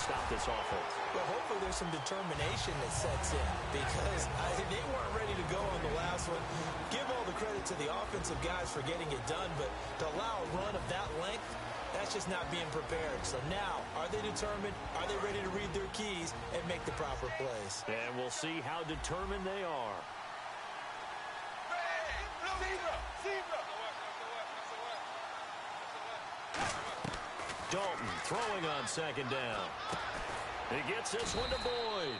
stop this offense? Well, hopefully there's some determination that sets in because they weren't ready to go on the last one. Give all the credit to the offensive guys for getting it done, but to allow a run of that length, that's just not being prepared. So now, are they determined? Are they ready to read their keys and make the proper plays? And we'll see how determined they are. Dalton throwing on second down. He gets this one to Boyd.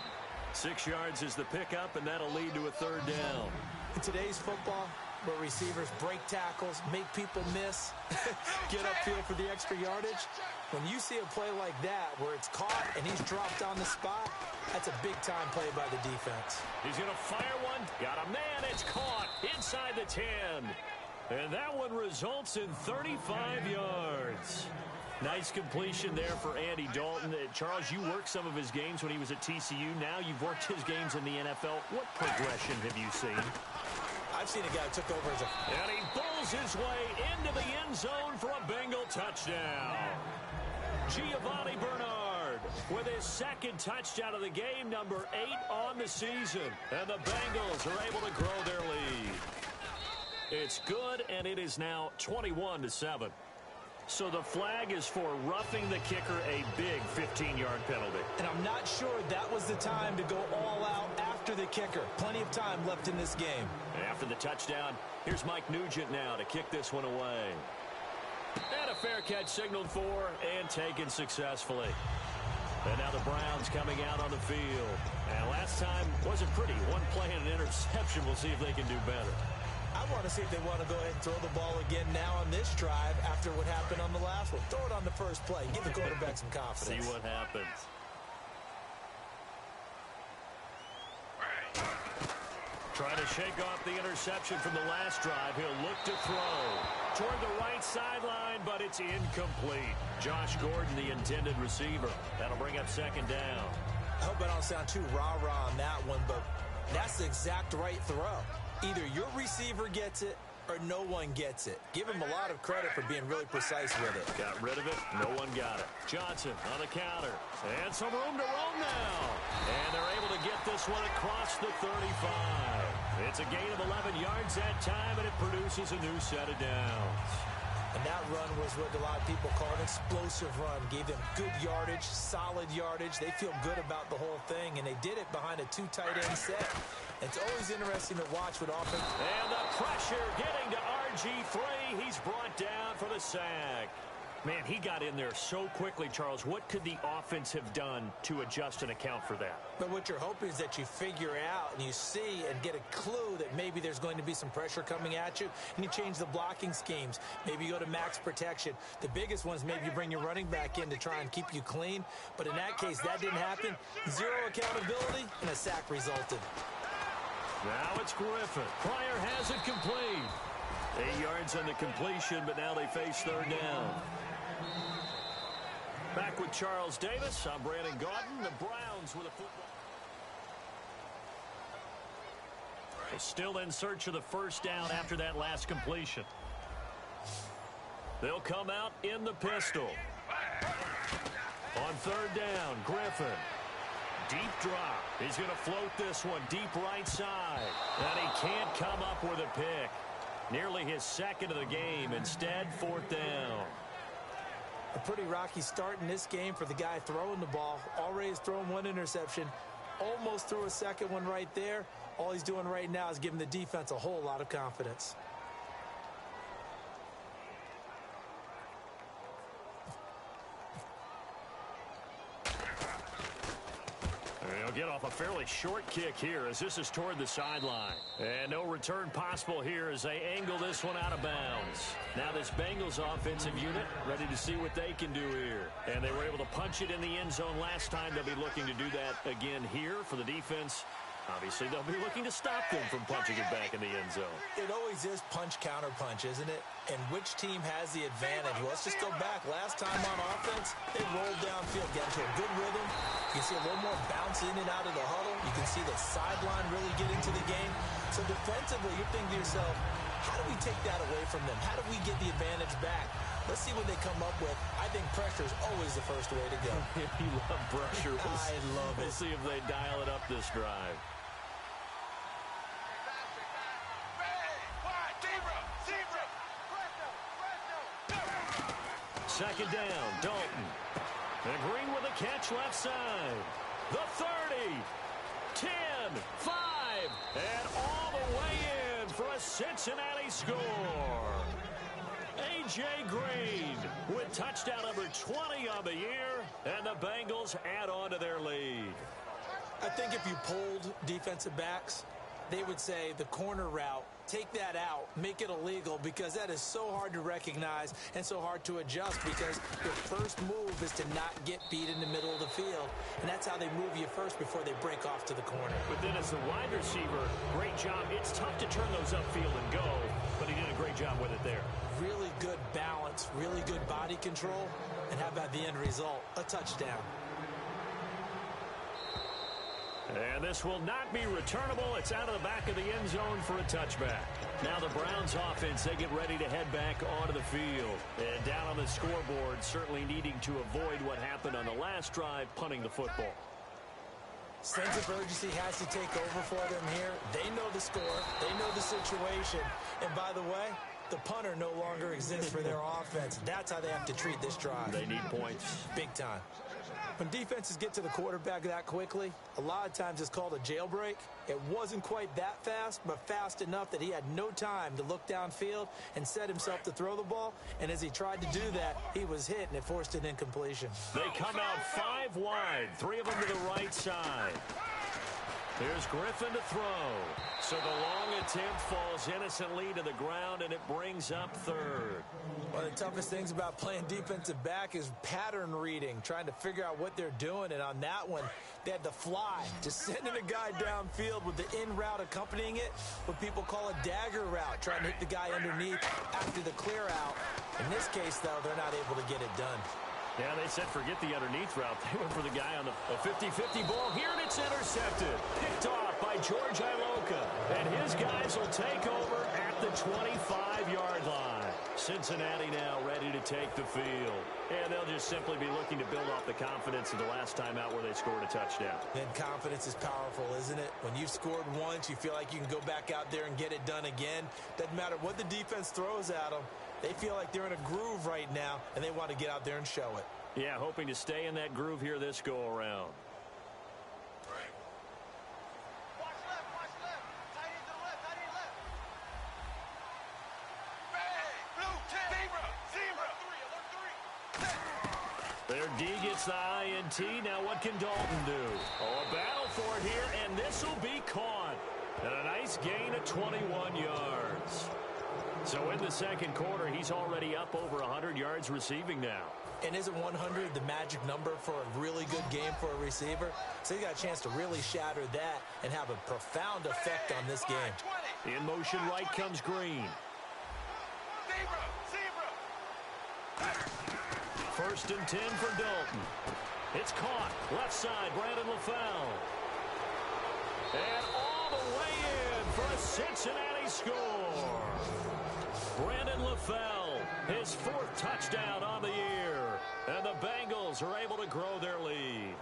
6 yards is the pickup, and that'll lead to a third down. In today's football, where receivers break tackles, make people miss, get upfield for the extra yardage, when you see a play like that where it's caught and he's dropped on the spot, that's a big-time play by the defense. He's going to fire one. Got a man. It's caught inside the 10. And that one results in 35 yards. Nice completion there for Andy Dalton. Charles, you worked some of his games when he was at TCU. Now you've worked his games in the NFL. What progression have you seen? I've seen a guy who took over as a... And he bulls his way into the end zone for a Bengal touchdown. Giovanni Bernard with his second touchdown of the game, number 8 on the season. And the Bengals are able to grow their lead. It's good, and it is now 21-7. So the flag is for roughing the kicker, a big 15-yard penalty. And I'm not sure that was the time to go all out after the kicker. Plenty of time left in this game. After the touchdown, here's Mike Nugent now to kick this one away. And a fair catch signaled for and taken successfully. And now the Browns coming out on the field. And last time wasn't pretty. One play and an interception. We'll see if they can do better. I want to see if they want to go ahead and throw the ball again now on this drive after what happened on the last one. Throw it on the first play. Give the quarterback some confidence. See what happens. Trying to shake off the interception from the last drive. He'll look to throw toward the right sideline, but it's incomplete. Josh Gordon, the intended receiver. That'll bring up second down. I hope I don't sound too rah-rah on that one, but that's the exact right throw. Either your receiver gets it or no one gets it. Give him a lot of credit for being really precise with it. Got rid of it. No one got it. Johnson on the counter. And some room to roam now. And they're able to get this one across the 35. It's a gain of 11 yards that time, and it produces a new set of downs. And that run was what a lot of people call an explosive run. Gave them good yardage, solid yardage. They feel good about the whole thing, and they did it behind a 2 tight end set. It's always interesting to watch with offense. And the pressure getting to RG3. He's brought down for the sack. Man, he got in there so quickly, Charles. What could the offense have done to adjust and account for that? But what you're hoping is that you figure out and you see and get a clue that maybe there's going to be some pressure coming at you, and you change the blocking schemes. Maybe you go to max protection. The biggest one is maybe you bring your running back in to try and keep you clean. But in that case, that didn't happen. Zero accountability, and a sack resulted. Now it's Griffin. Pryor has it complete. 8 yards on the completion, but now they face third down. Back with Charles Davis. I'm Brandon Gaudin. The Browns with a football. Still in search of the first down after that last completion. They'll come out in the pistol. On third down, Griffin. Deep drop. He's going to float this one deep right side. And he can't come up with a pick. Nearly his second of the game. Instead, fourth down. A pretty rocky start in this game for the guy throwing the ball. Already has thrown one interception. Almost threw a second one right there. All he's doing right now is giving the defense a whole lot of confidence. They'll get off a fairly short kick here as this is toward the sideline. And no return possible here as they angle this one out of bounds. Now this Bengals offensive unit ready to see what they can do here. And they were able to punch it in the end zone last time. They'll be looking to do that again here for the defense. Obviously, they'll be looking to stop them from punching it back in the end zone. It always is punch-counter-punch, isn't it? And which team has the advantage? Well, let's just go back. Last time on offense, they rolled downfield, get into a good rhythm. You can see a little more bounce in and out of the huddle. You can see the sideline really get into the game. So defensively, you're thinking to yourself, how do we take that away from them? How do we get the advantage back? Let's see what they come up with. I think pressure is always the first way to go. You love pressure. I love it. We'll see if they dial it up this drive. Second down, Dalton. And Green with a catch left side. The 30, 10, 5, and all the way in for a Cincinnati score. A.J. Green with touchdown number 20 on the year, and the Bengals add on to their lead. I think if you polled defensive backs, they would say the corner route, take that out, make it illegal, because that is so hard to recognize and so hard to adjust, because your first move is to not get beat in the middle of the field, and that's how they move you first before they break off to the corner. But then as the wide receiver, great job. It's tough to turn those upfield and go, but he did a great job with it there. Really good balance, really good body control, and how about the end result? A touchdown. And this will not be returnable. It's out of the back of the end zone for a touchback. Now the Browns offense, they get ready to head back onto the field. And down on the scoreboard, certainly needing to avoid what happened on the last drive, punting the football. Sense of urgency has to take over for them here. They know the score. They know the situation. And by the way, the punter no longer exists for their offense. That's how they have to treat this drive. They need points. Big time. When defenses get to the quarterback that quickly, a lot of times it's called a jailbreak. It wasn't quite that fast, but fast enough that he had no time to look downfield and set himself to throw the ball. And as he tried to do that, he was hit, and it forced an incompletion. They come out 5 wide, 3 of them to the right side. Here's Griffin to throw. So the long attempt falls innocently to the ground, and it brings up third. One of the toughest things about playing defensive back is pattern reading, trying to figure out what they're doing. And on that one, they had the fly, just sending a guy downfield with the in route accompanying it, what people call a dagger route, trying to hit the guy underneath after the clear out. In this case, though, they're not able to get it done. Yeah, they said forget the underneath route. They went for the guy on the 50-50 ball here, and it's intercepted. Picked off by George Iloka. And his guys will take over at the 25-yard line. Cincinnati now ready to take the field. And they'll just simply be looking to build off the confidence of the last time out where they scored a touchdown. Then confidence is powerful, isn't it? When you've scored once, you feel like you can go back out there and get it done again. Doesn't matter what the defense throws at them. They feel like they're in a groove right now, and they want to get out there and show it. Yeah, hoping to stay in that groove here this go-around. Their D gets the INT. Now what can Dalton do? Oh, a battle for it here, and this will be caught. And a nice gain of 21 yards. So in the second quarter, he's already up over 100 yards receiving now. And isn't 100 the magic number for a really good game for a receiver? So he got a chance to really shatter that and have a profound effect on this game. In motion right comes Green. First and 10 for Dalton. It's caught. Left side, Brandon LaFell. And all the way in for a Cincinnati score. Brandon LaFell, his 4th touchdown on the year. And the Bengals are able to grow their lead.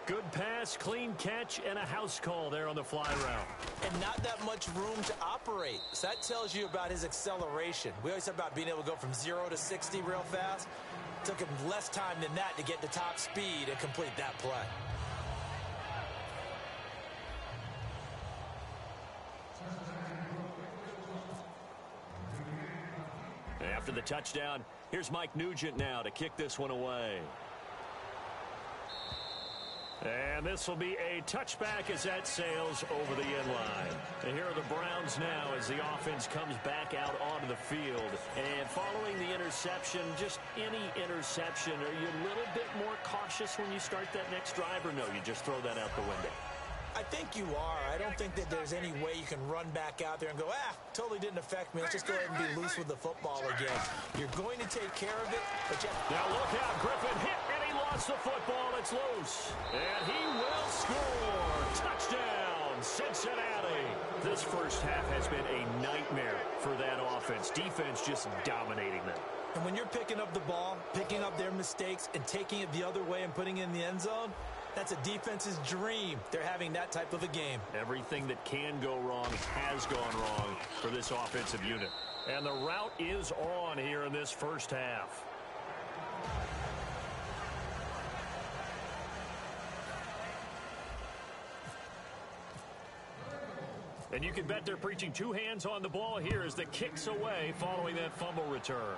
Good pass, clean catch, and a house call there on the fly route. And not that much room to operate. So that tells you about his acceleration. We always talk about being able to go from 0 to 60 real fast. It took him less time than that to get to top speed and complete that play. After the touchdown, here's Mike Nugent now to kick this one away. And this will be a touchback as that sails over the end line. And here are the Browns now as the offense comes back out onto the field. And following the interception, just any interception, are you a little bit more cautious when you start that next drive, or no, you just throw that out the window? I think you are. I don't think that there's any way you can run back out there and go, totally didn't affect me. Let's just go ahead and be loose with the football again. You're going to take care of it, but now look out, Griffin hit, and he lost the football. It's loose. And he will score. Touchdown, Cincinnati. This first half has been a nightmare for that offense. Defense just dominating them. And when you're picking up the ball, picking up their mistakes, and taking it the other way and putting it in the end zone, that's a defense's dream. They're having that type of a game. Everything that can go wrong has gone wrong for this offensive unit. And the route is on here in this first half. And you can bet they're preaching two hands on the ball here as the kick's away following that fumble return.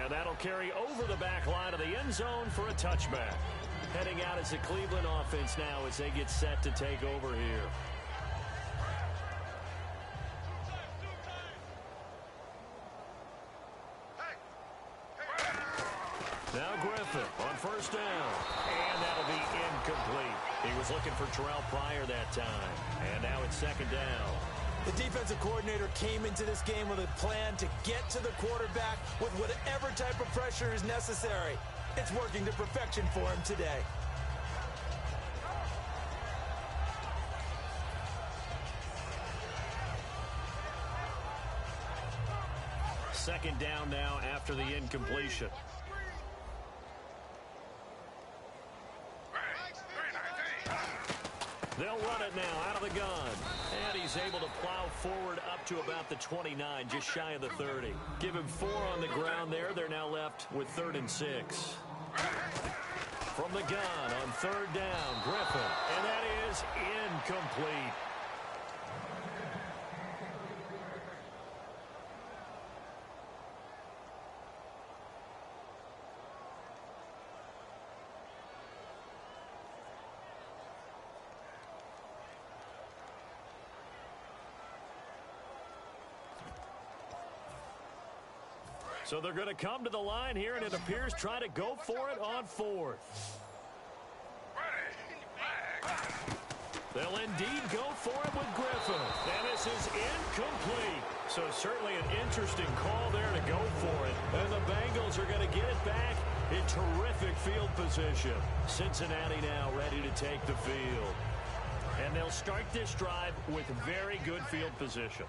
And that'll carry over the back line of the end zone for a touchback. Heading out as the Cleveland offense now as they get set to take over here. Now Griffin on first down. And that'll be incomplete. He was looking for Terrell Pryor that time. And now it's second down. The defensive coordinator came into this game with a plan to get to the quarterback with whatever type of pressure is necessary. It's working to perfection for him today. Second down now after the incompletion. They'll run it now out of the gun. And he's able to plow forward up to about the 29, just shy of the 30. Give him 4 on the ground there. They're now left with 3rd and 6. From the gun on 3rd down, Griffin. And that is incomplete. So they're going to come to the line here, and it appears try to go for it on 4th. They'll indeed go for it with Griffin. And this is incomplete. So certainly an interesting call there to go for it. And the Bengals are going to get it back in terrific field position. Cincinnati now ready to take the field. And they'll start this drive with very good field position.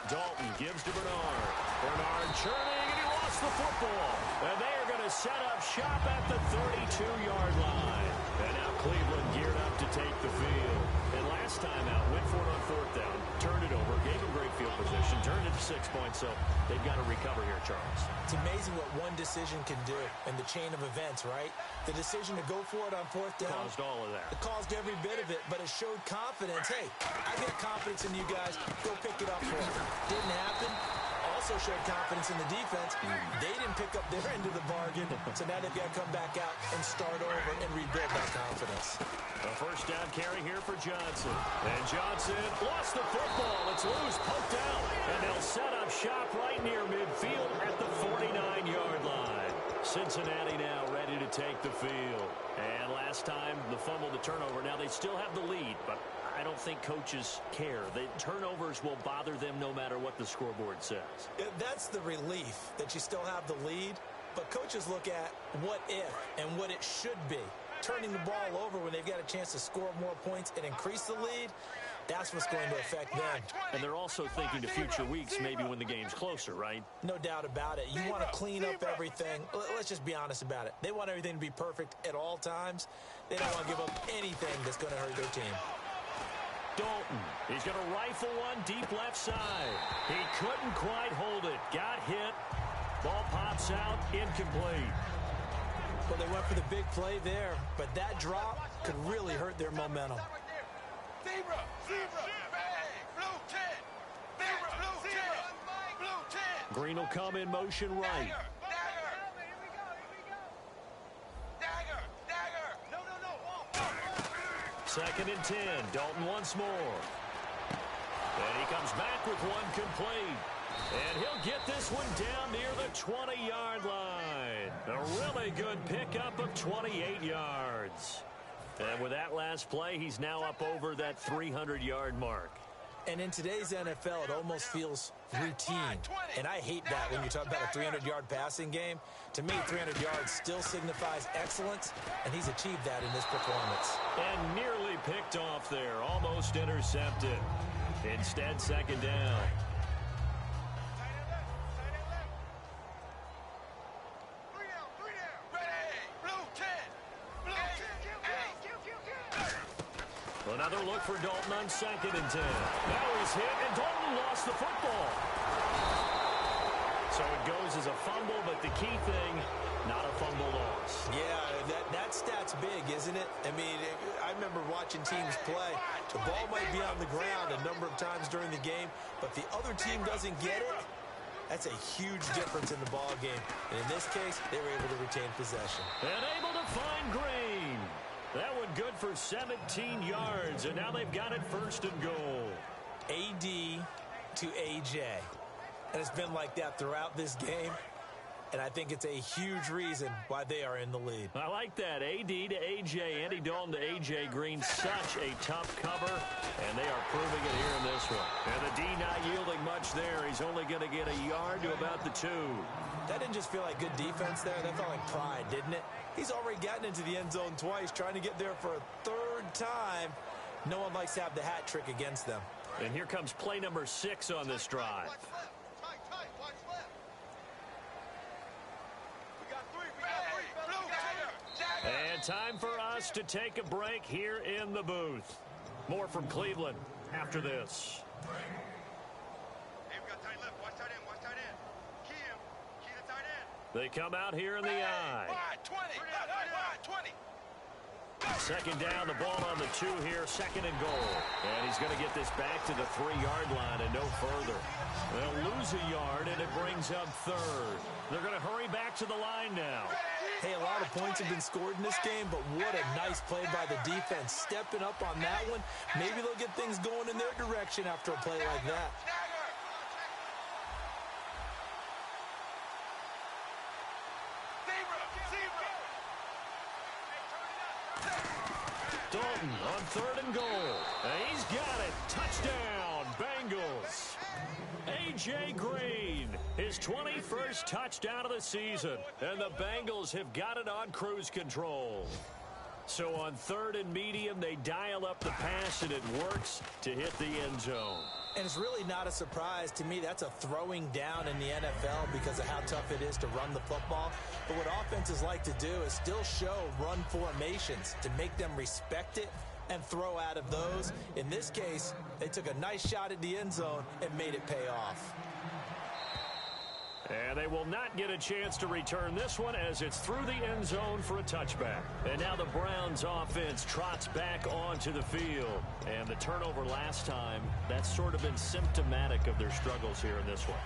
Dalton gives to Bernard. Bernard churning, and he lost the football. And they are going to set up shop at the 32-yard line. And now Cleveland geared up to take the field. And last time out, went for it on 4th down, turned it over, gave him great field position, turned it to 6 points. So they've got to recover here, Charles. It's amazing what one decision can do in the chain of events, right? The decision to go for it on 4th down. Caused all of that. It caused every bit of it, but it showed confidence. Hey, I got confidence in you guys. Go pick it up for me. Didn't happen. Also showed confidence in the defense. They didn't pick up their end of the bargain, so now they've got to come back out and start over and rebuild that confidence. A first down carry here for Johnson. And Johnson lost the football. It's loose, poked out. And they'll set up shop right near midfield at the 49-yard line. Cincinnati now ready to take the field. And last time, the fumble, the turnover. Now they still have the lead, but I don't think coaches care. The turnovers will bother them no matter what the scoreboard says. That's the relief that you still have the lead, but coaches look at what if and what it should be. Turning the ball over when they've got a chance to score more points and increase the lead, that's what's going to affect them. And they're also thinking to future weeks, maybe when the game's closer, right? No doubt about it. You want to clean up everything. Let's just be honest about it. They want everything to be perfect at all times. They don't want to give up anything that's going to hurt their team. Dalton, he's going to rifle one deep left side. He couldn't quite hold it. Got hit. Ball pops out, incomplete. Well, they went for the big play there, but that drop could really hurt their momentum. Zebra, blue 10, blue 10, blue 10. Green will come in motion right. Second and 10. Dalton once more. And he comes back with one complete. And he'll get this one down near the 20-yard line. A really good pickup of 28 yards. And with that last play, he's now up over that 300-yard mark. And in today's NFL, it almost feels routine. And I hate that when you talk about a 300-yard passing game. To me, 300 yards still signifies excellence, and he's achieved that in this performance. And nearly picked off there, almost intercepted. Instead, second down. Another look for Dalton on 2nd and 10. Now he's hit, and Dalton lost the football. So it goes as a fumble, but the key thing, not a fumble loss. Yeah, that stat's big, isn't it? I mean, I remember watching teams play. The ball might be on the ground a number of times during the game, but the other team doesn't get it. That's a huge difference in the ball game. And in this case, they were able to retain possession. And able to find Green. That one good for 17 yards, and now they've got it 1st and goal. AD to AJ. And it's been like that throughout this game. And I think it's a huge reason why they are in the lead. I like that. AD to AJ, Andy Dalton to AJ Green. Such a tough cover, and they are proving it here in this one. And the D not yielding much there. He's only going to get a yard to about the 2. That didn't just feel like good defense there. That felt like pride, didn't it? He's already gotten into the end zone twice, trying to get there for a 3rd time. No one likes to have the hat trick against them. And here comes play number 6 on this drive. And time for us to take a break here in the booth. More from Cleveland after this. They come out here in the I. 20. 2nd down, the ball on the 2 here, 2nd and goal. And he's going to get this back to the 3-yard line and no further. They'll lose a yard, and it brings up 3rd. They're going to hurry back to the line now. Hey, a lot of points have been scored in this game, but what a nice play by the defense. Stepping up on that one, maybe they'll get things going in their direction after a play like that. Dalton on 3rd and goal. And he's got it. Touchdown, Bengals. A.J. Green, his 21st touchdown of the season. And the Bengals have got it on cruise control. So on 3rd and medium, they dial up the pass, and it works to hit the end zone. And it's really not a surprise to me. That's a throwing down in the NFL because of how tough it is to run the football. But what offenses like to do is still show run formations to make them respect it and throw out of those. In this case, they took a nice shot at the end zone and made it pay off. And they will not get a chance to return this one as it's through the end zone for a touchback. And now the Browns offense trots back onto the field. And the turnover last time, that's sort of been symptomatic of their struggles here in this one.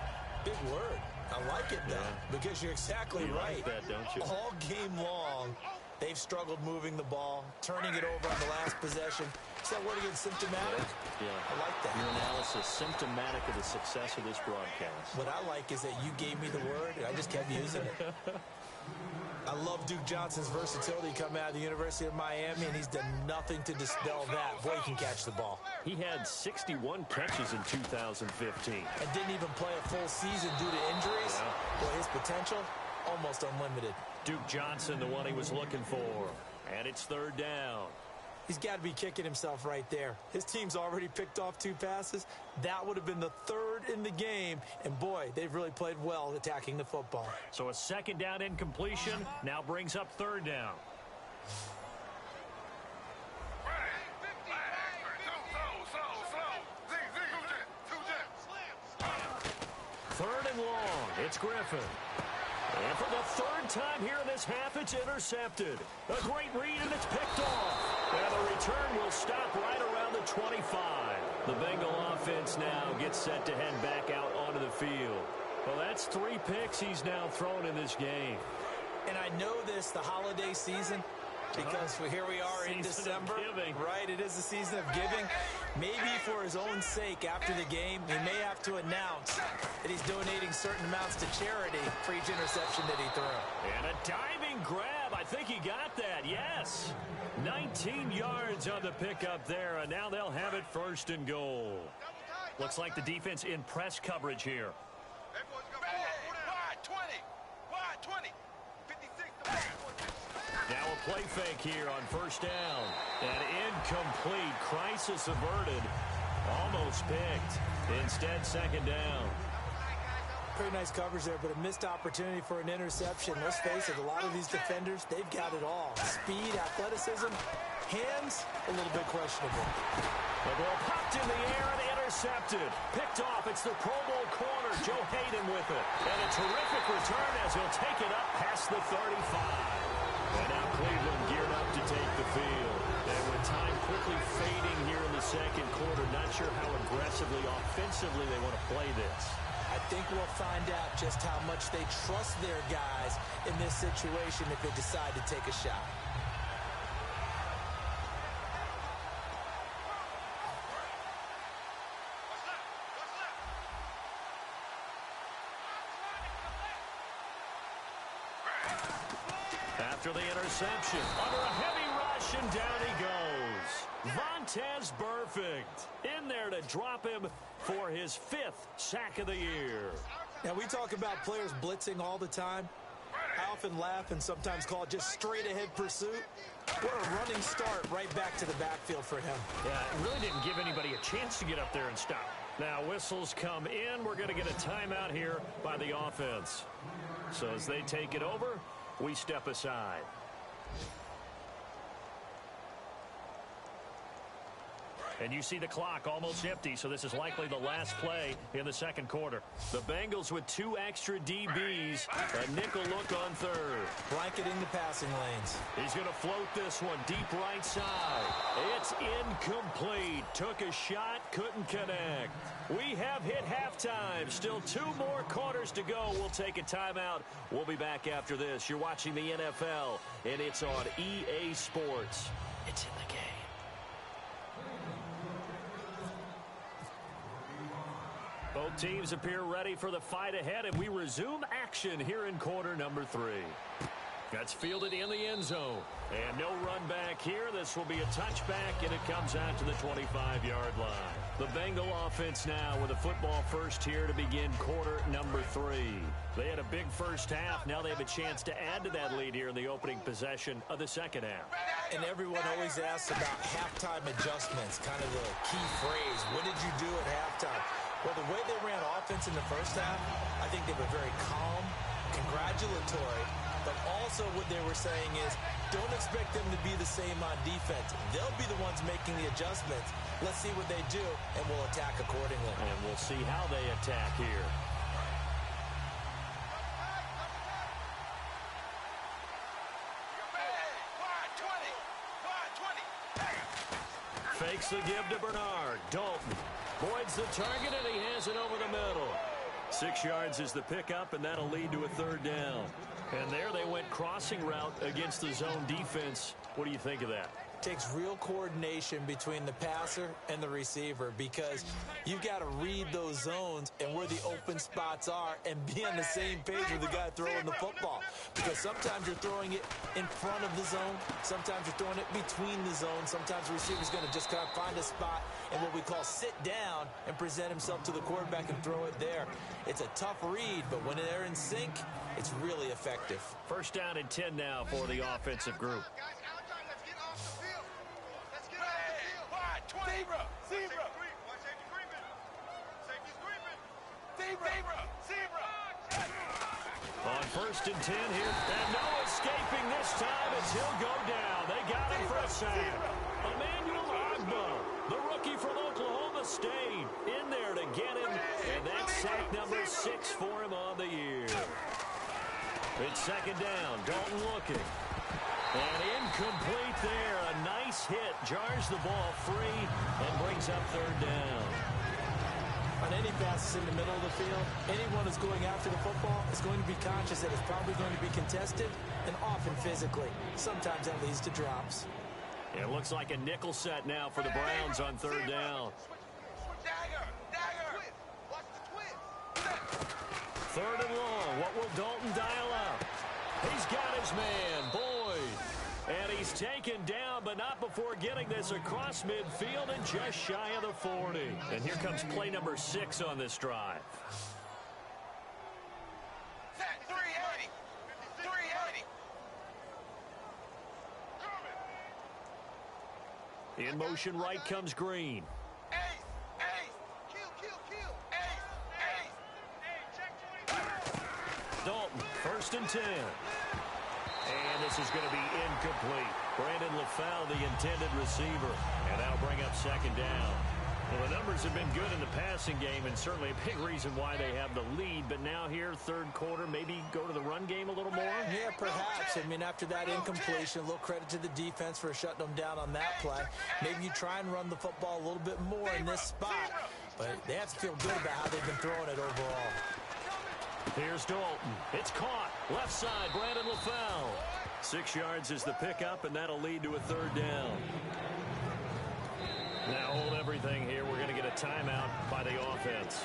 Big word. I like it, though, because you're exactly right. Like that, don't you? All game long, they've struggled moving the ball, turning it over on the last possession. Is that word again, symptomatic? Yeah. I like that. Your analysis, symptomatic of the success of this broadcast. What I like is that you gave me the word, and I just kept using it. I love Duke Johnson's versatility coming out of the University of Miami, and he's done nothing to dispel that. Boy, he can catch the ball. He had 61 catches in 2015. And didn't even play a full season due to injuries. Yeah. Boy, his potential, almost unlimited. Duke Johnson, the one he was looking for. And it's 3rd down. He's got to be kicking himself right there. His team's already picked off 2 passes. That would have been the 3rd in the game. And, boy, they've really played well attacking the football. So a 2nd down incompletion now brings up 3rd down. Third and long. It's Griffin. And for the 3rd time here in this half, it's intercepted. A great read, and it's picked off. And the return will stop right around the 25. The Bengal offense now gets set to head back out onto the field. Well, that's 3 picks he's now thrown in this game. And I know this, the holiday season, because here we are in December. Right, it is the season of giving. Maybe for his own sake after the game, he may have to announce that he's donating certain amounts to charity for each interception that he threw. And a diving grab. I think he got that, yes. 19 yards on the pickup there, and now they'll have it 1st and goal. Looks like the defense in press coverage here. Wide 20. Wide 20. 56. Now a play fake here on first down. And incomplete. Crisis averted. Almost picked. Instead, second down. Pretty nice coverage there, but a missed opportunity for an interception. Let's face it, a lot of these defenders, they've got it all. Speed, athleticism, hands, a little bit questionable. The ball popped in the air and intercepted. Picked off. It's the Pro Bowl corner, Joe Hayden with it. And a terrific return as he'll take it up past the 35. And now Cleveland geared up to take the field. And with time quickly fading here in the second quarter, not sure how aggressively, offensively they want to play this. I think we'll find out just how much they trust their guys in this situation if they decide to take a shot. After the interception, under a heavy rush, and down he goes. Vontaze Burfict in there to drop him for his 5th sack of the year. Now, we talk about players blitzing all the time. I often laugh and sometimes call it just straight-ahead pursuit. What a running start right back to the backfield for him. Yeah, it really didn't give anybody a chance to get up there and stop. Now, whistles come in. We're going to get a timeout here by the offense. So as they take it over, we step aside. And you see the clock almost empty, so this is likely the last play in the second quarter. The Bengals with 2 extra DBs, a nickel look on third. Blanketing the passing lanes. He's going to float this one deep right side. It's incomplete. Took a shot, couldn't connect. We have hit halftime. Still 2 more quarters to go. We'll take a timeout. We'll be back after this. You're watching the NFL, and it's on EA Sports. It's in the game. Both teams appear ready for the fight ahead, and we resume action here in quarter number 3. That's fielded in the end zone. And no run back here. This will be a touchback, and it comes out to the 25-yard line. The Bengal offense now with a football first here to begin quarter number 3. They had a big first half. Now they have a chance to add to that lead here in the opening possession of the second half. And everyone always asks about halftime adjustments, kind of the key phrase. What did you do at halftime? Well, the way they ran offense in the first half, I think they were very calm, congratulatory, but also what they were saying is don't expect them to be the same on defense. They'll be the ones making the adjustments. Let's see what they do, and we'll attack accordingly. And we'll see how they attack here. Fakes the give to Bernard. Dalton voids the target, and he has it over the middle. 6 yards is the pickup, and that'll lead to a third down. And there they went crossing route against the zone defense. What do you think of that? Takes real coordination between the passer and the receiver because you've got to read those zones and where the open spots are and be on the same page with the guy throwing the football. Because sometimes you're throwing it in front of the zone. Sometimes you're throwing it between the zones. Sometimes the receiver's going to just kind of find a spot and what we call sit down and present himself to the quarterback and throw it there. It's a tough read, but when they're in sync, it's really effective. First down and 10 now for the offensive group. On first and 10 here, and no escaping this time as he'll go down. They got him for a sack. Emmanuel Agba, the rookie from Oklahoma State, in there to get him, and that's sack number 6 for him on the year. It's second down, Dalton looking. And incomplete there. A nice hit. Jars the ball free and brings up third down. On any passes in the middle of the field, anyone who's going after the football is going to be conscious that it's probably going to be contested and often physically. Sometimes that leads to drops. It looks like a nickel set now for the Browns on third down. Third and long. What will Dalton dial up? He's got his man, Boyd. And he he's taken down, but not before getting this across midfield and just shy of the 40. And here comes play number 6 on this drive. Set 380. 380. In motion right comes Green. Ace. Kill. Ace. Dalton, 1st and 10. And this is going to be incomplete. Brandon LaFell, the intended receiver. And that'll bring up 2nd down. Well, the numbers have been good in the passing game, and certainly a big reason why they have the lead. But now here, 3rd quarter, maybe go to the run game a little more? Yeah, perhaps. I mean, after that incompletion, a little credit to the defense for shutting them down on that play. Maybe you try and run the football a little bit more in this spot. But they have to feel good about how they've been throwing it overall. Here's Dalton. It's caught. Left side, Brandon LaFell. 6 yards is the pickup, and that'll lead to a 3rd down. Now hold everything here. We're going to get a timeout by the offense.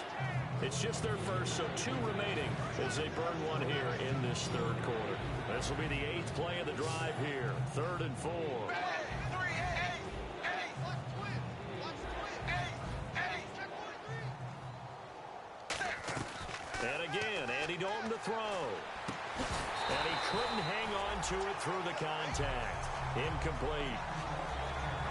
It's just their first, so 2 remaining as they burn 1 here in this 3rd quarter. This will be the 8th play of the drive here. 3rd and 4. And again, Andy Dalton to throw. And he couldn't hang on to it through the contact. Incomplete.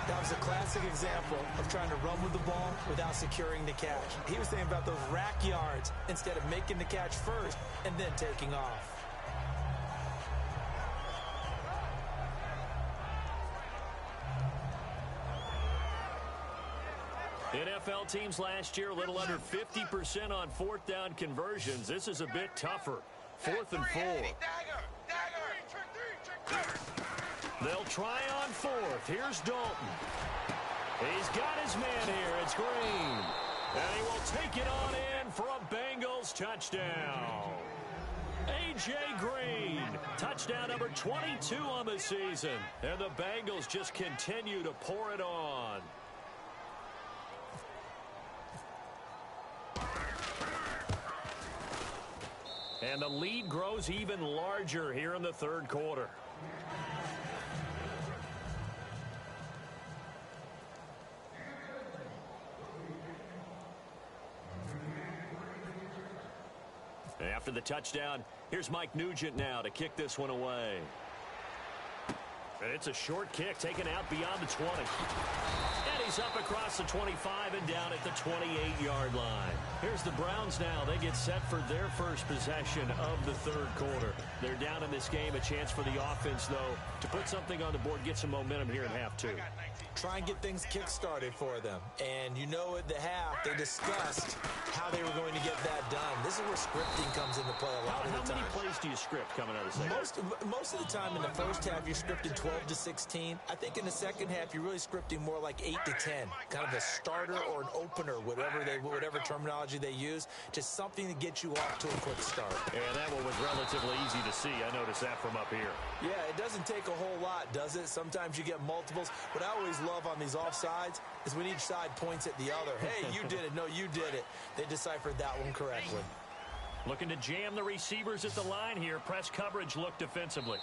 That was a classic example of trying to run with the ball without securing the catch. He was thinking about those rack yards instead of making the catch first and then taking off. NFL teams last year a little under 50% on 4th down conversions. This is a bit tougher. 4th and 4. They'll try on 4th. Here's Dalton. He's got his man here. It's Green. And he will take it on in for a Bengals touchdown. A.J. Green, touchdown number 22 on the season. And the Bengals just continue to pour it on. And the lead grows even larger here in the 3rd quarter. After the touchdown, here's Mike Nugent now to kick this one away. And it's a short kick taken out beyond the 20. And he's up across the 25 and down at the 28-yard line. Here's the Browns now. They get set for their first possession of the 3rd quarter. They're down in this game. A chance for the offense, though, to put something on the board, get some momentum here in half 2. Try and get things kick-started for them. And you know at the half, they discussed how they were going to get that done. This is where scripting comes into play a lot of the time. How many plays do you script coming out of the second? Most of the time in the first half, you're scripting 12 to 16. I think in the second half, you're really scripting more like 8 to 10. Kind of a starter or an opener, whatever terminology they use. Just something to get you off to a quick start. And that one was relatively easy to see. I noticed that from up here. Yeah, it doesn't take a whole lot, does it? Sometimes you get multiples. What I always love on these offsides is when each side points at the other. Hey, you did it. No, you did it. They deciphered that one correctly. Looking to jam the receivers at the line here. Press coverage look defensively.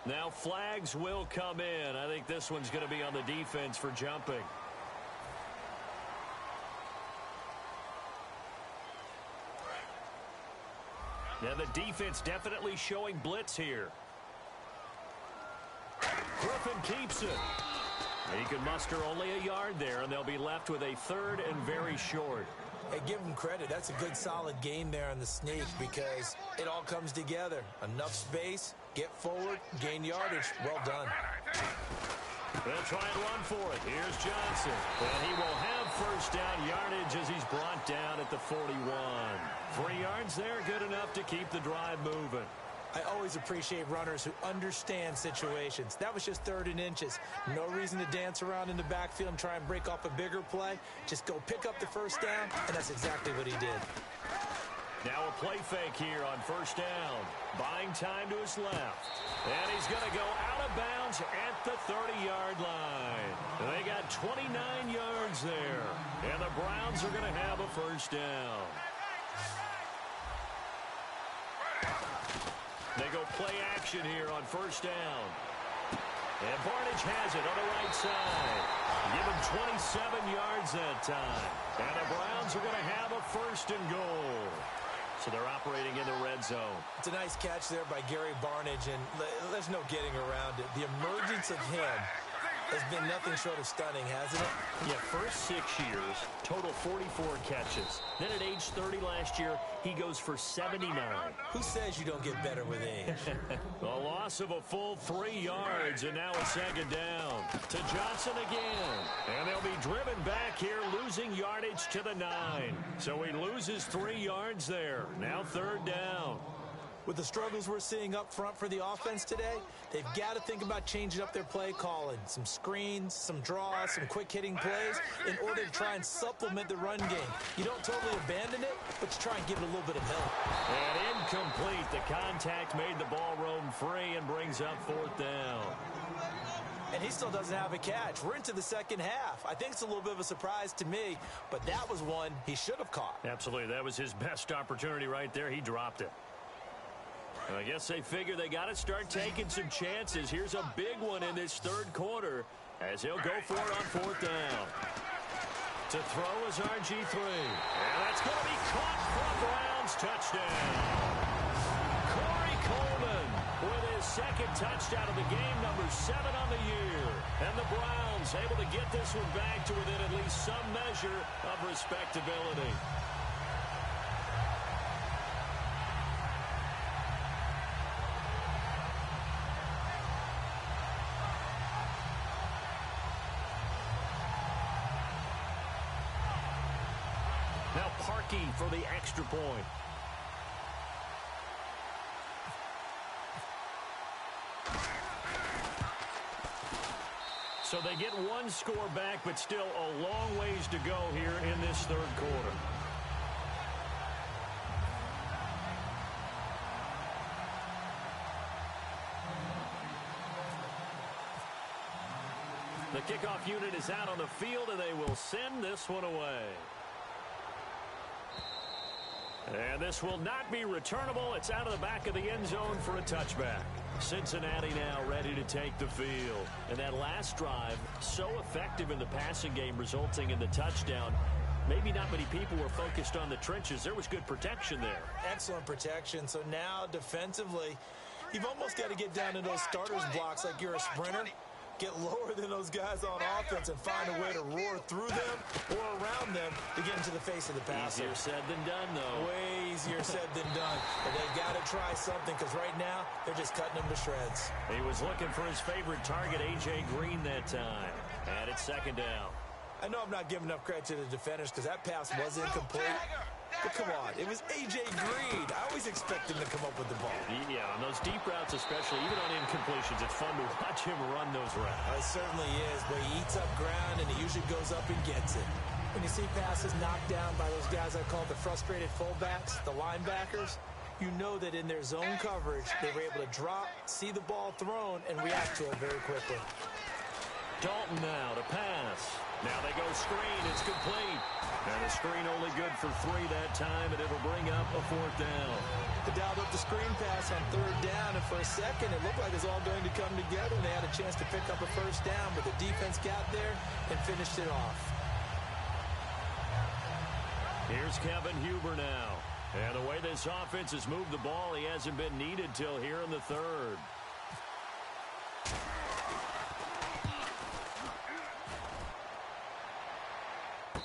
Now flags will come in. I think this one's going to be on the defense for jumping. Now the defense definitely showing blitz here. Griffin keeps it. He can muster only a yard there, and they'll be left with a 3rd and very short. Hey, give them credit. That's a good, solid game there on the sneak because it all comes together. Enough space, get forward, gain yardage. Well done. They'll try and run for it. Here's Johnson. And he will have 1st down yardage as he's brought down at the 41. 3 yards there, good enough to keep the drive moving. I always appreciate runners who understand situations. That was just 3rd and inches. No reason to dance around in the backfield and try and break off a bigger play. Just go pick up the 1st down, and that's exactly what he did. Now a play fake here on 1st down. Buying time to his left. And he's going to go out of bounds at the 30-yard line. They got 29 yards there. And the Browns are going to have a 1st down. They go play action here on 1st down. And Barnage has it on the right side. Give him 27 yards that time. And the Browns are going to have a 1st and goal. So they're operating in the red zone. It's a nice catch there by Gary Barnage, and there's no getting around it. The emergence of him has been nothing short of stunning, hasn't it? Yeah, first 6 years, total 44 catches. Then at age 30 last year, he goes for 79. Who says you don't get better with age? A loss of a full 3 yards, and now a 2nd down. To Johnson again. And they'll be driven back here, losing yardage to the 9. So he loses 3 yards there. Now 3rd down. With the struggles we're seeing up front for the offense today, they've got to think about changing up their play calling. Some screens, some draws, some quick-hitting plays in order to try and supplement the run game. You don't totally abandon it, but you try and give it a little bit of help. And incomplete. The contact made the ball roam free and brings up 4th down. And he still doesn't have a catch. We're into the 2nd half. I think it's a little bit of a surprise to me, but that was one he should have caught. Absolutely. That was his best opportunity right there. He dropped it. And I guess they figure they got to start taking some chances. Here's a big one in this 3rd quarter as he'll go for it on 4th down. To throw is RG3. And that's going to be caught for a Browns touchdown. Corey Coleman with his 2nd touchdown of the game, number 7 on the year. And the Browns able to get this one back to within at least some measure of respectability. Now Parkey for the extra point. So they get 1 score back, but still a long ways to go here in this 3rd quarter. The kickoff unit is out on the field, and they will send this one away. And this will not be returnable. It's out of the back of the end zone for a touchback. Cincinnati now ready to take the field. And that last drive, so effective in the passing game, resulting in the touchdown. Maybe not many people were focused on the trenches. There was good protection there. Excellent protection. So now defensively, you've almost got to get down to those starters blocks like you're a sprinter. Get lower than those guys on offense and find a way to roar through them or around them to get into the face of the passer. Easier said than done, though. Way easier said than done. But they've got to try something because right now they're just cutting them to shreds. He was looking for his favorite target, A.J. Green, that time. And it's 2nd down. I know I'm not giving enough credit to the defenders because that pass was incomplete. But come on, it was A.J. Green. I always expect him to come up with the ball. Yeah, on those deep routes especially, even on incompletions, it's fun to watch him run those routes. It certainly is, but he eats up ground and he usually goes up and gets it. When you see passes knocked down by those guys I call the frustrated fullbacks, the linebackers, you know that in their zone coverage, they were able to drop, see the ball thrown, and react to it very quickly. Dalton now to pass. Now they go screen. It's complete. And the screen only good for 3 that time, and it'll bring up a 4th down. They dialed up the screen pass on 3rd down, and for a second, it looked like it was all going to come together, and they had a chance to pick up a 1st down, but the defense got there and finished it off. Here's Kevin Huber now. And the way this offense has moved the ball, he hasn't been needed till here in the 3rd.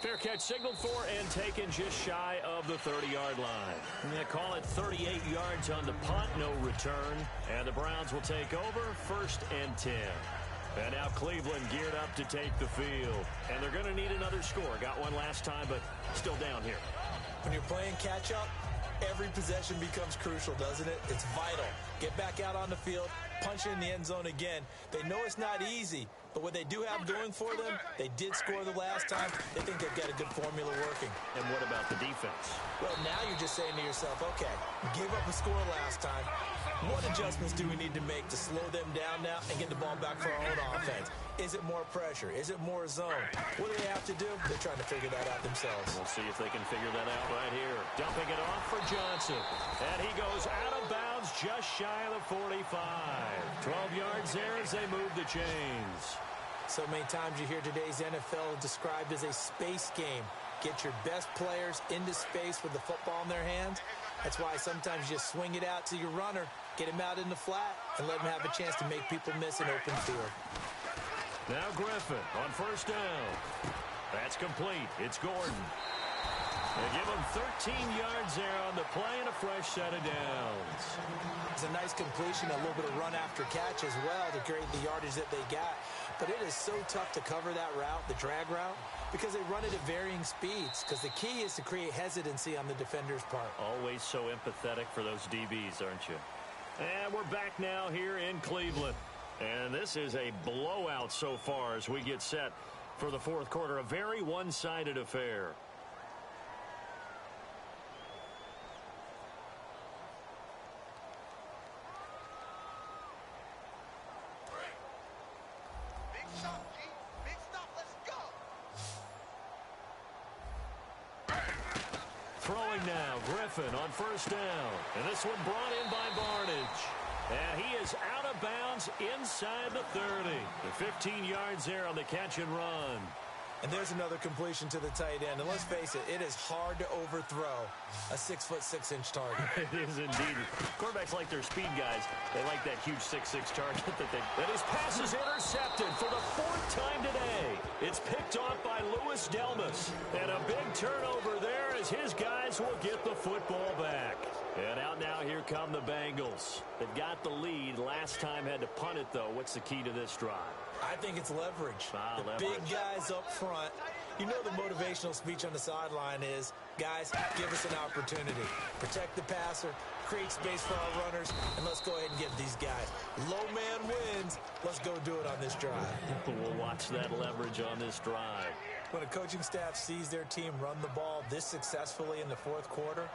Fair catch signaled for and taken just shy of the 30-yard line. They call it 38 yards on the punt, no return. And the Browns will take over 1st and 10. And now Cleveland geared up to take the field. And they're going to need another score. Got one last time, but still down here. When you're playing catch-up, every possession becomes crucial, doesn't it? It's vital. Get back out on the field, punch it in the end zone again. They know it's not easy, but what they do have going for them, they did score the last time. They think they've got a good formula working. And what about the defense? Well, now you're just saying to yourself, okay, give up a score last time. What adjustments do we need to make to slow them down now and get the ball back for our own offense? Is it more pressure? Is it more zone? What do they have to do? They're trying to figure that out themselves. We'll see if they can figure that out right here. Dumping it off for Johnson. And he goes out of bounds just shy of the 45. 12 yards there as they move the chains. So many times you hear today's NFL described as a space game. Get your best players into space with the football in their hands. That's why sometimes you just swing it out to your runner, get him out in the flat, and let him have a chance to make people miss an open field. Now Griffin on first down. That's complete. It's Gordon. They give him 13 yards there on the play and a fresh set of downs. It's a nice completion, a little bit of run after catch as well to create the yardage that they got. But it is so tough to cover that route, the drag route, because they run it at varying speeds. Because the key is to create hesitancy on the defender's part. Always so empathetic for those DBs, aren't you? And we're back now here in Cleveland. And this is a blowout so far as we get set for the fourth quarter. A very one-sided affair. Big stop, G. Big stop. Let's go. Throwing now, Griffin on first down. And this one brought in by Barnage. And he is out of bounds inside the 30. The 15 yards there on the catch and run. And there's another completion to the tight end. And let's face it, it is hard to overthrow a 6'6" target. It is indeed. Quarterbacks like their speed guys. They like that huge 6'6" target that his pass is intercepted for the fourth time today. It's picked off by Louis Delmas. And a big turnover there as his guys will get the football back. And out now, here come the Bengals. They've got the lead. Last time had to punt it, though. What's the key to this drive? I think it's leverage. Leverage. Big guys up front. You know the motivational speech on the sideline is, guys, give us an opportunity. Protect the passer, create space for our runners, and let's go ahead and get these guys. Low man wins. Let's go do it on this drive. We'll watch that leverage on this drive. When a coaching staff sees their team run the ball this successfully in the fourth quarter,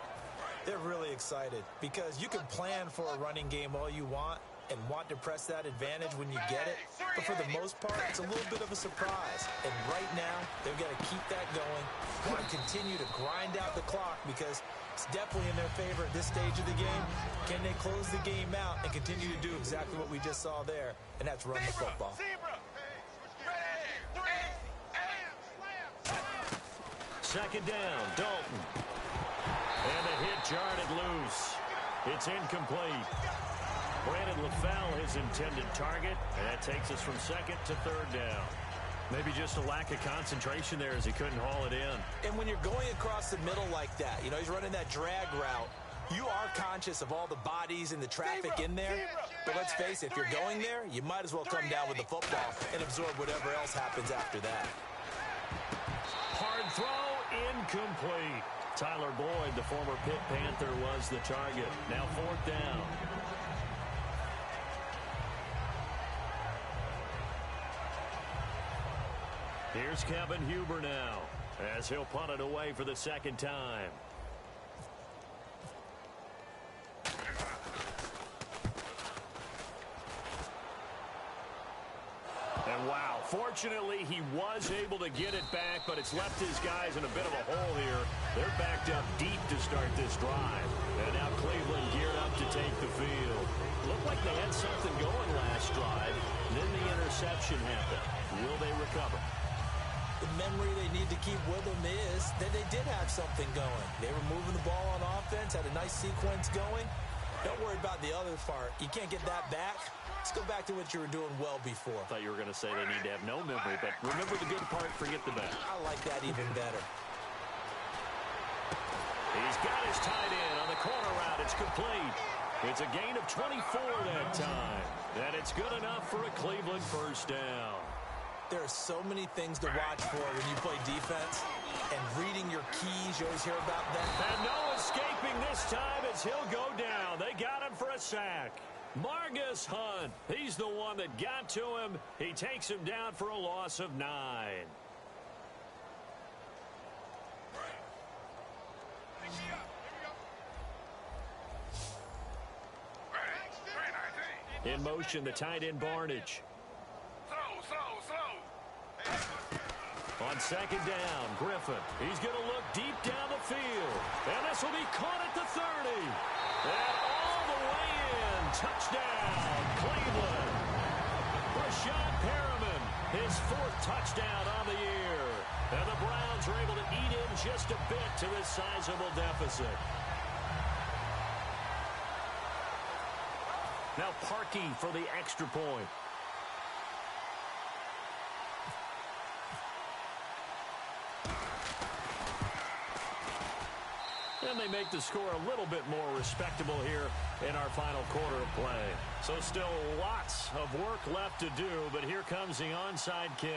they're really excited because you can plan for a running game all you want and want to press that advantage when you get it. But for the most part, it's a little bit of a surprise. And right now, they've got to keep that going, want to continue to grind out the clock because it's definitely in their favor at this stage of the game. Can they close the game out and continue to do exactly what we just saw there, and that's run the football. Second down, Dalton. And the hit jarred it loose. It's incomplete. Brandon LaFell, his intended target, and that takes us from second to third down. Maybe just a lack of concentration there as he couldn't haul it in. And when you're going across the middle like that, you know, he's running that drag route, you are conscious of all the bodies and the traffic in there. But let's face it, if you're going there, you might as well come down with the football and absorb whatever else happens after that. Hard throw, incomplete. Tyler Boyd, the former Pitt Panther, was the target. Now fourth down. Here's Kevin Huber now as he'll punt it away for the second time. And wow, fortunately he was able to get it back, but it's left his guys in a bit of a hole here. They're backed up deep to start this drive. And now Cleveland geared up to take the field. Looked like they had something going last drive. Then the interception happened. Will they recover? The memory they need to keep with them is that they did have something going. They were moving the ball on offense, had a nice sequence going. Don't worry about the other part. You can't get that back. Let's go back to what you were doing well before. I thought you were going to say they need to have no memory, but remember the good part, forget the bad. I like that even better. He's got his tight end on the corner route. It's complete. It's a gain of 24 that time. And it's good enough for a Cleveland first down. There are so many things to watch for when you play defense. And reading your keys, you always hear about that. And no escaping this time as he'll go down. They got him for a sack. Margus Hunt, he's the one that got to him. He takes him down for a loss of 9. In motion, the tight end Barnage. Slow. On second down, Griffin. He's going to look deep down the field. And this will be caught at the 30. And all the way in. Touchdown, Cleveland. Rashad Perriman, his 4th touchdown on the year. And the Browns are able to eat in just a bit to this sizable deficit. Now Parkey for the extra point. And they make the score a little bit more respectable here in our final quarter of play. So still lots of work left to do, but here comes the onside kick.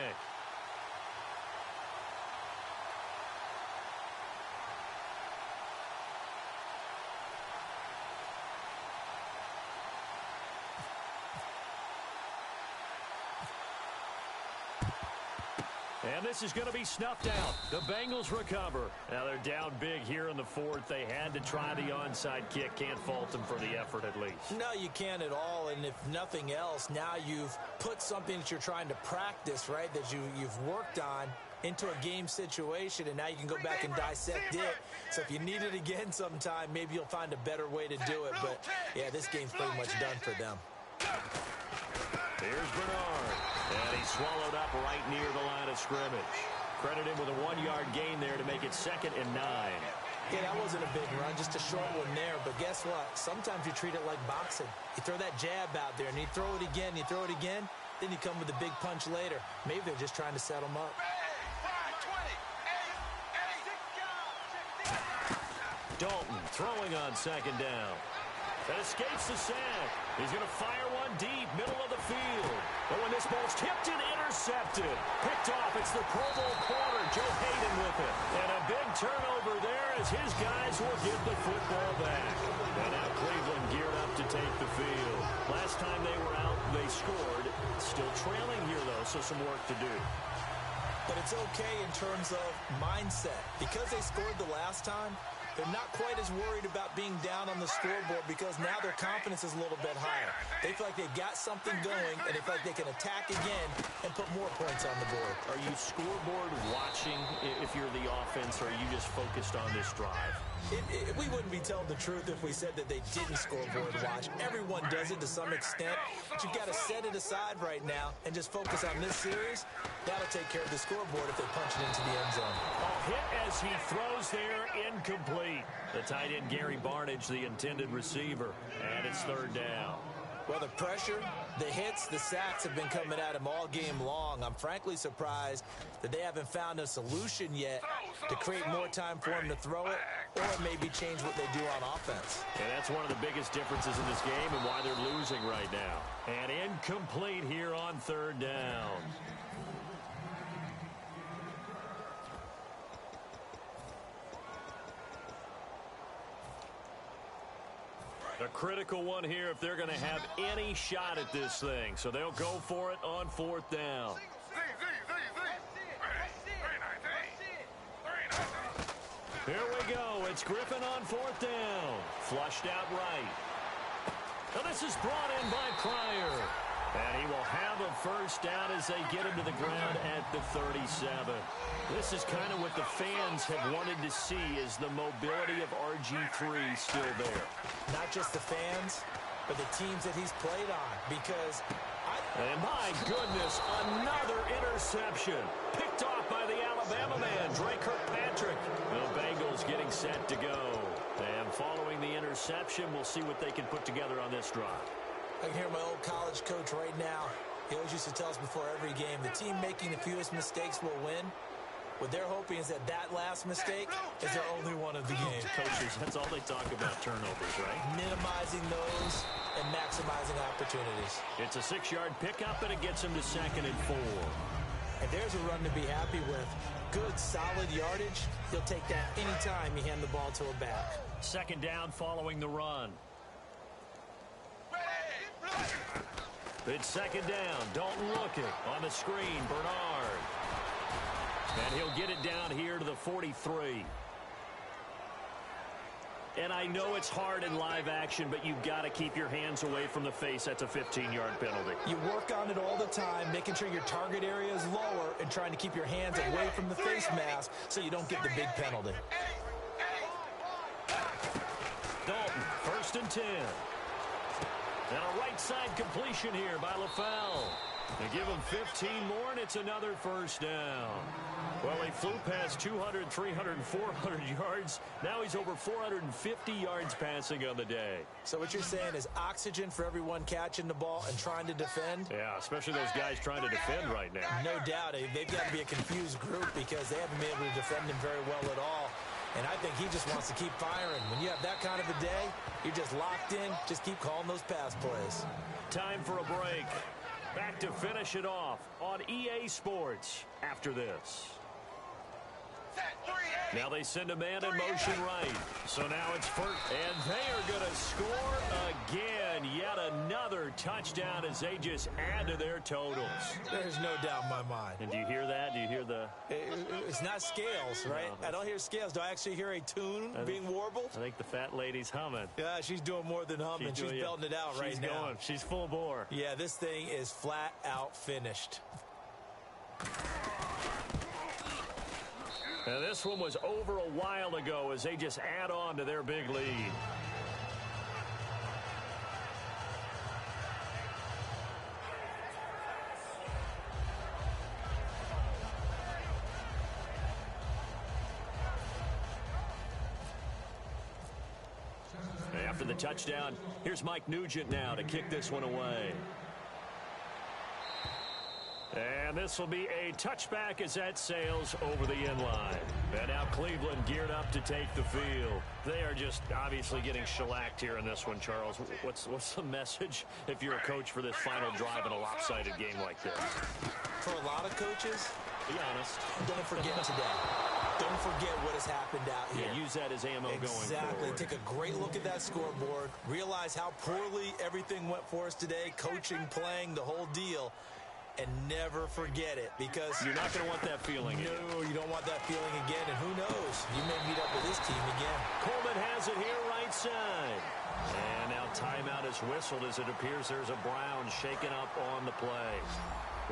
And this is going to be snuffed out. The Bengals recover. Now they're down big here in the 4th. They had to try the onside kick. Can't fault them for the effort at least. No, you can't at all. And if nothing else, now you've put something that you're trying to practice, right, that you've worked on into a game situation, and now you can go back and dissect it. So if you need it again sometime, maybe you'll find a better way to do it. But, yeah, this game's pretty much done for them. Here's Bernard. And he's swallowed up right near the line of scrimmage. Credit him with a 1-yard gain there to make it 2nd and 9. Yeah, that wasn't a big run, just a short one there. But guess what? Sometimes you treat it like boxing. You throw that jab out there, and you throw it again, then you come with a big punch later. Maybe they're just trying to set them up. Dalton throwing on 2nd down. That escapes the sack. He's going to fire one deep, middle of the field. But when this ball's tipped and intercepted, picked off, it's the Pro Bowl corner, Joe Hayden with it. And a big turnover there as his guys will get the football back. And now Cleveland geared up to take the field. Last time they were out, they scored. Still trailing here, though, so some work to do. But it's okay in terms of mindset. Because they scored the last time, they're not quite as worried about being down on the scoreboard because now their confidence is a little bit higher. They feel like they've got something going, and they feel like they can attack again and put more points on the board. Are you scoreboard watching if you're the offense, or are you just focused on this drive? We wouldn't be telling the truth if we said that they didn't scoreboard watch. Everyone does it to some extent, but you've got to set it aside right now and just focus on this series. That'll take care of the scoreboard if they punch it into the end zone. A hit as he throws there, incomplete. The tight end Gary Barnidge, the intended receiver, and it's 3rd down. Well, the pressure, the hits, the sacks have been coming at him all game long. I'm frankly surprised that they haven't found a solution yet to create more time for him to throw it or maybe change what they do on offense. And that's one of the biggest differences in this game and why they're losing right now. And incomplete here on 3rd down. A critical one here if they're going to have any shot at this thing. So they'll go for it on 4th down. Here we go. It's Griffin on 4th down. Flushed out right. Now this is brought in by Cryer. And he will have a 1st down as they get him to the ground at the 37. This is kind of what the fans have wanted to see, is the mobility of RG3 still there. Not just the fans, but the teams that he's played on. Because and my goodness, another interception. Picked off by the Alabama man, Dre Kirkpatrick. The Bengals getting set to go. And following the interception, we'll see what they can put together on this drive. I can hear my old college coach right now. He always used to tell us before every game, the team making the fewest mistakes will win. What they're hoping is that last mistake is their only one of the game. Coaches, that's all they talk about, turnovers, right? Minimizing those and maximizing opportunities. It's a 6-yard pickup, and it gets them to 2nd and 4. And there's a run to be happy with. Good, solid yardage. He'll take that anytime you hand the ball to a back. 2nd down following the run. It's 2nd down. Dalton looking on the screen. Bernard. And he'll get it down here to the 43. And I know it's hard in live action, but you've got to keep your hands away from the face. That's a 15-yard penalty. You work on it all the time, making sure your target area is lower and trying to keep your hands away from the face mask so you don't get the big penalty. Dalton, 1st and 10. And a right side completion here by LaFell. They give him 15 more, and it's another 1st down. Well, he flew past 200, 300, 400 yards. Now he's over 450 yards passing on the day. So what you're saying is oxygen for everyone catching the ball and trying to defend? Yeah, especially those guys trying to defend right now. No doubt. They've got to be a confused group because they haven't been able to defend him very well at all. And I think he just wants to keep firing. When you have that kind of a day, you're just locked in. Just keep calling those pass plays. Time for a break. Back to finish it off on EA Sports after this. Now they send a man in motion right. So now it's first. And they are going to score again. Yet another touchdown as they just add to their totals. There's no doubt in my mind. And do you hear that? Do you hear the... It's not scales, right? No, I don't hear scales. Do I actually hear a tune being warbled? I think the fat lady's humming. Yeah, she's doing more than humming. She's belting it out right now. She's going. She's full bore. Yeah, this thing is flat out finished. And this one was over a while ago as they just add on to their big lead. After the touchdown, here's Mike Nugent now to kick this one away. And this will be a touchback as that sails over the end line. And now Cleveland geared up to take the field. They are just obviously getting shellacked here in this one, Charles. What's the message if you're a coach for this final drive in a lopsided game like this? For a lot of coaches, be honest. Don't forget today. Don't forget what has happened out here. Yeah, use that as ammo going forward. Exactly. Take a great look at that scoreboard. Realize how poorly everything went for us today. Coaching, playing, the whole deal. And never forget it, because you're not going to want that feeling again. No, you don't want that feeling again, and who knows? You may meet up with this team again. Coleman has it here right side. And now timeout is whistled as it appears there's a Brown shaken up on the play.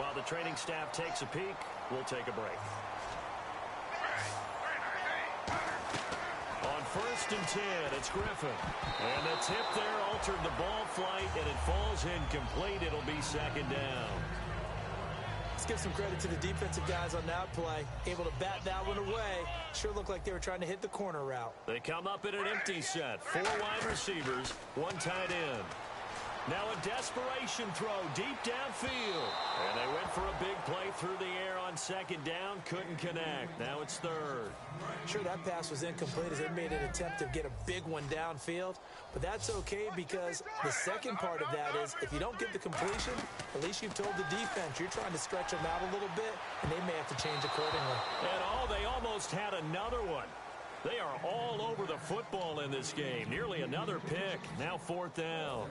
While the training staff takes a peek, we'll take a break. On 1st and 10, it's Griffin. And the tip there altered the ball flight, and it falls incomplete. It'll be 2nd down. Let's give some credit to the defensive guys on that play. Able to bat that one away. Sure looked like they were trying to hit the corner route. They come up in an empty set. 4 wide receivers, 1 tight end. Now a desperation throw deep downfield. And they went for a big play through the air on 2nd down. Couldn't connect. Now it's 3rd. Sure, that pass was incomplete as they made an attempt to get a big one downfield. But that's okay, because the second part of that is if you don't get the completion, at least you've told the defense you're trying to stretch them out a little bit, and they may have to change accordingly. And they almost had another one. They are all over the football in this game. Nearly another pick. Now 4th down.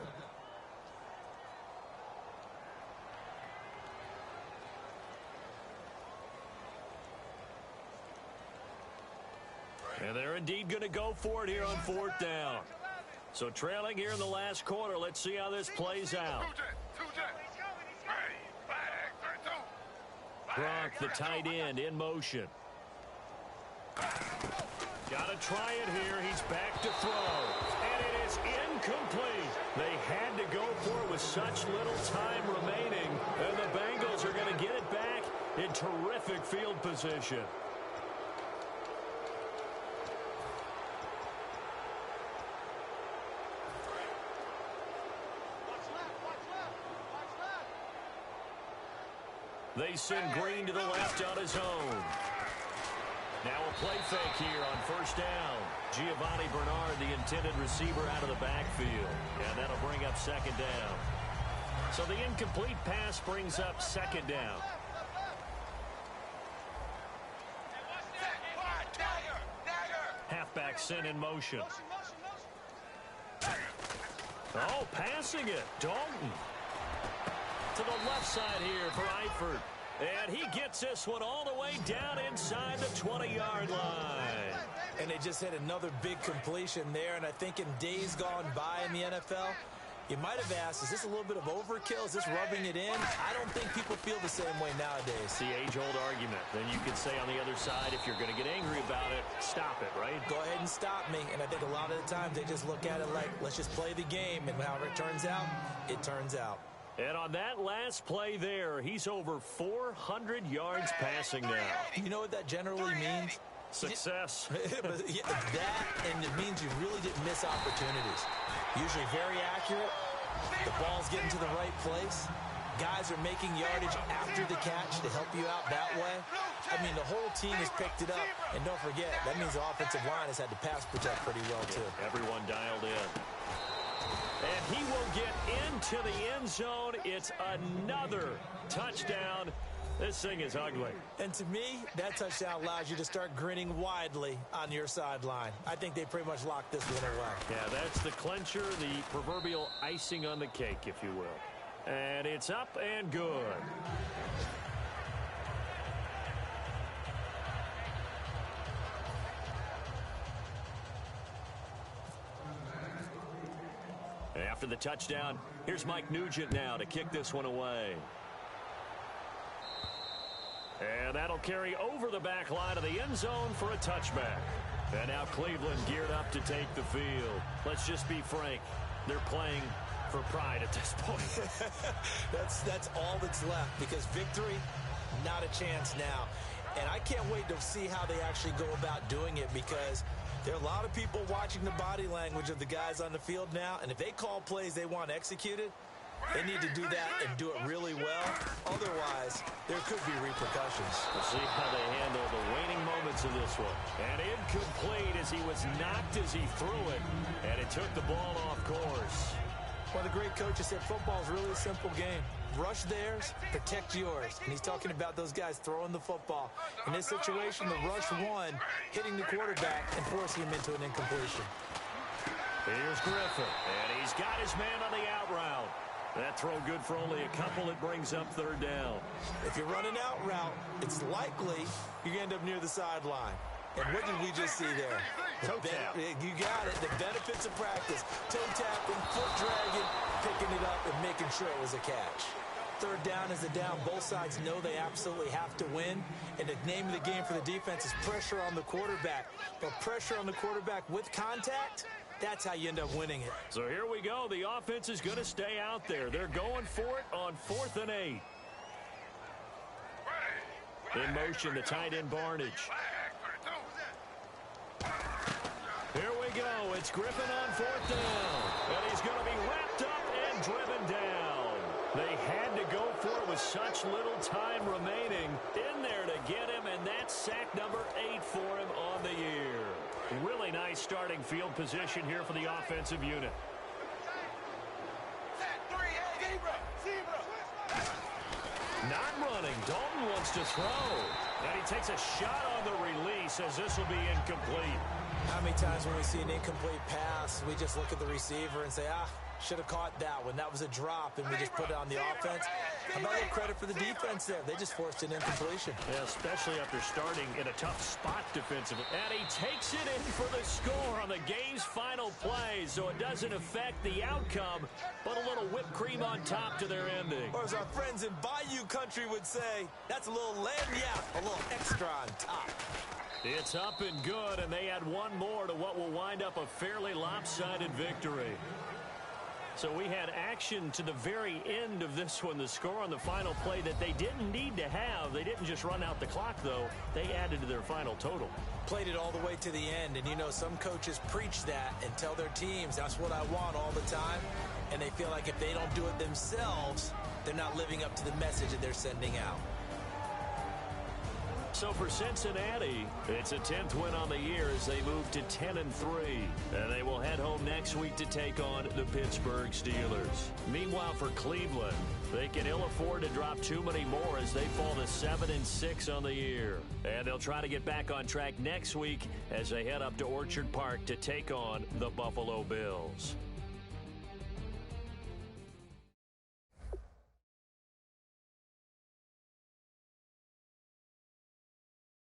And they're indeed going to go for it here on 4th down. So trailing here in the last quarter. Let's see how this plays out. Gronk, the tight end, in motion. Got to try it here. He's back to throw. And it is incomplete. They had to go for it with such little time remaining. And the Bengals are going to get it back in terrific field position. They send Green to the left on his own. Now a play fake here on 1st down. Giovanni Bernard, the intended receiver, out of the backfield. And that'll bring up 2nd down. So the incomplete pass brings up 2nd down. Halfback sent in motion. Oh, passing it. Dalton. To the left side here for Eifert. And he gets this one all the way down inside the 20-yard line. And they just hit another big completion there. And I think in days gone by in the NFL, you might have asked, is this a little bit of overkill? Is this rubbing it in? I don't think people feel the same way nowadays. It's the age-old argument. Then you could say on the other side, if you're going to get angry about it, stop it, right? Go ahead and stop me. And I think a lot of the times they just look at it like, let's just play the game. And however it turns out, it turns out. And on that last play there, he's over 400 yards passing now. You know what that generally means? Success. Yeah, that, and it means you really didn't miss opportunities. Usually very accurate. The ball's getting to the right place. Guys are making yardage after the catch to help you out that way. I mean, the whole team has picked it up. And don't forget, that means the offensive line has had to pass protect pretty well, too. Everyone dialed in. And he will get into the end zone. It's another touchdown. This thing is ugly. And to me, that touchdown allows you to start grinning widely on your sideline. I think they pretty much locked this one away. Yeah, that's the clincher, the proverbial icing on the cake, if you will. And it's up and good. After the touchdown, here's Mike Nugent now to kick this one away. And that'll carry over the back line of the end zone for a touchback. And now Cleveland geared up to take the field. Let's just be frank. They're playing for pride at this point. That's all that's left, because victory, not a chance now. And I can't wait to see how they actually go about doing it, because there are a lot of people watching the body language of the guys on the field now, and if they call plays they want executed, they need to do that and do it really well. Otherwise, there could be repercussions. We'll see how they handle the waning moments of this one. And incomplete as he was knocked as he threw it, and it took the ball off course. Well, the great coach has said football is really a simple game. Rush theirs, protect yours. And he's talking about those guys throwing the football. In this situation, the rush won, hitting the quarterback and forcing him into an incompletion. Here's Griffin, and he's got his man on the out route. That throw good for only a couple. It brings up third down. If you're running out route, it's likely you're going to end up near the sideline. And what did we just see there? Toe tap. You got it. The benefits of practice. Toe tapping, foot dragging, picking it up, and making sure it was a catch. Third down is a down. Both sides know they absolutely have to win. And the name of the game for the defense is pressure on the quarterback. But pressure on the quarterback with contact, that's how you end up winning it. So here we go. The offense is going to stay out there. They're going for it on 4th and 8. In motion, the tight end Barnage. Here we go. It's Griffin on 4th down. And he's going to be wrapped up and driven down. They had to go for it with such little time remaining in there to get him, and that's sack number 8 for him on the year. Really nice starting field position here for the offensive unit. Not running. Dalton wants to throw. And he takes a shot on the release as this will be incomplete. How many times when we see an incomplete pass, we just look at the receiver and say, should have caught that one. That was a drop, and we just put it on the offense. How about a little credit for the defense there? They just forced an incompletion. Yeah, especially after starting in a tough spot defensively. And he takes it in for the score on the game's final play, so it doesn't affect the outcome, but a little whipped cream on top to their ending. Or as our friends in Bayou Country would say, that's a little lagniappe, a little extra on top. It's up and good, and they add one more to what will wind up a fairly lopsided victory. So we had action to the very end of this one, the score on the final play that they didn't need to have. They didn't just run out the clock, though. They added to their final total. Played it all the way to the end, and you know, some coaches preach that and tell their teams, that's what I want all the time, and they feel like if they don't do it themselves, they're not living up to the message that they're sending out. So for Cincinnati, it's a 10th win on the year as they move to 10-3. And they will head home next week to take on the Pittsburgh Steelers. Meanwhile, for Cleveland, they can ill afford to drop too many more as they fall to 7-6 on the year. And they'll try to get back on track next week as they head up to Orchard Park to take on the Buffalo Bills.